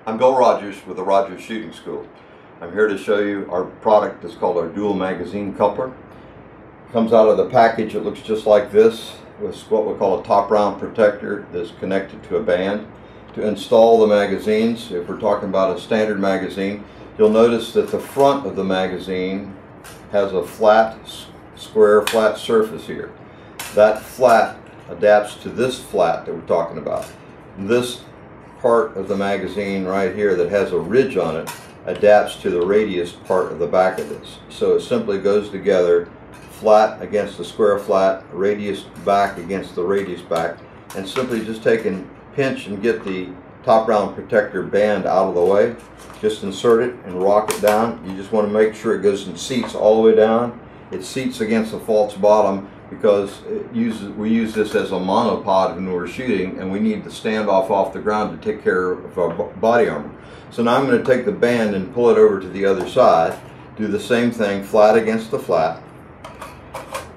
I'm Bill Rogers with the Rogers Shooting School. I'm here to show you our product that's called our dual magazine coupler. It comes out of the package. It looks just like this with what we call a top round protector that's connected to a band. To install the magazines, if we're talking about a standard magazine, you'll notice that the front of the magazine has a flat, square, flat surface here. That flat adapts to this flat that we're talking about. This part of the magazine right here that has a ridge on it adapts to the radius part of the back of this. So it simply goes together, flat against the square flat, radius back against the radius back, and simply just take and pinch and get the top round protector band out of the way. Just insert it and rock it down. You just want to make sure it goes and seats all the way down. It seats against the false bottom because we use this as a monopod when we're shooting, and we need the standoff off the ground to take care of our body armor. So now I'm going to take the band and pull it over to the other side. Do the same thing, flat against the flat.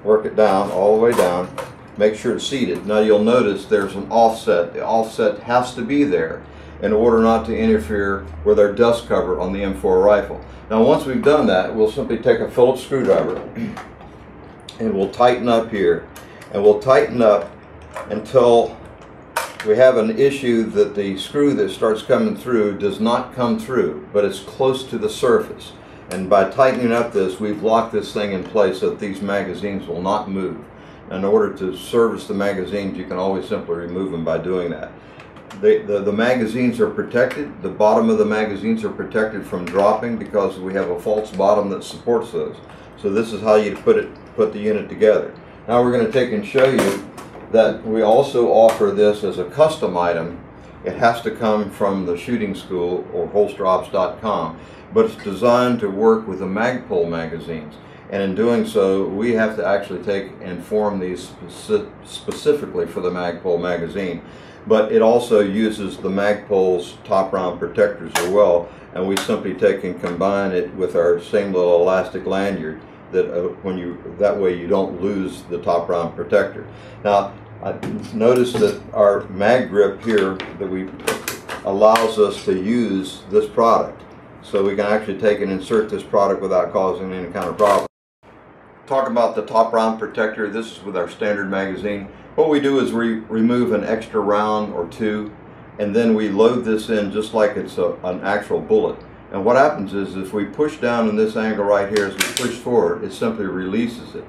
Work it down, all the way down. Make sure it's seated. Now you'll notice there's an offset. The offset has to be there in order not to interfere with our dust cover on the M4 rifle. Now once we've done that, we'll simply take a Phillips screwdriver and we'll tighten up here, and we'll tighten up until we have an issue that the screw that starts coming through does not come through, but it's close to the surface. And by tightening up this, we've locked this thing in place so that these magazines will not move. In order to service the magazines, you can always simply remove them by doing that. The magazines are protected. The bottom of the magazines are protected from dropping because we have a false bottom that supports those. So this is how you put the unit together. Now we're going to take and show you that we also offer this as a custom item. It has to come from the shooting school or HolsterOps.com, but it's designed to work with the MagPul magazines. And in doing so, we have to actually take and form these specifically for the MagPul magazine. But it also uses the MagPul's top round protectors as well, and we simply take and combine it with our same little elastic lanyard that that way you don't lose the top round protector. Now notice that our mag grip here allows us to use this product, so we can actually take and insert this product without causing any kind of problem. Talk about the top round protector. This is with our standard magazine. What we do is we remove an extra round or two, and then we load this in just like it's an actual bullet. And what happens is if we push down in this angle right here, as we push forward, it simply releases it.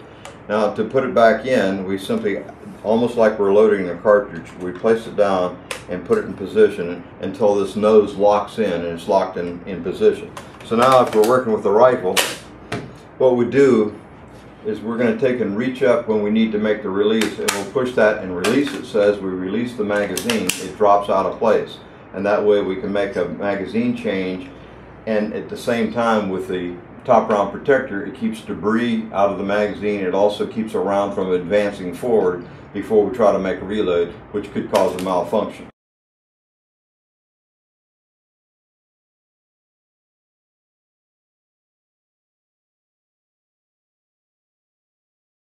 Now to put it back in, we simply, almost like we're loading a cartridge, we place it down and put it in position until this nose locks in and it's locked in position. So now if we're working with the rifle, what we do is we're going to take and reach up when we need to make the release, and we'll push that and release it. So as we release the magazine, it drops out of place, and that way we can make a magazine change, and at the same time with the top round protector, it keeps debris out of the magazine. It also keeps a round from advancing forward before we try to make a reload, which could cause a malfunction.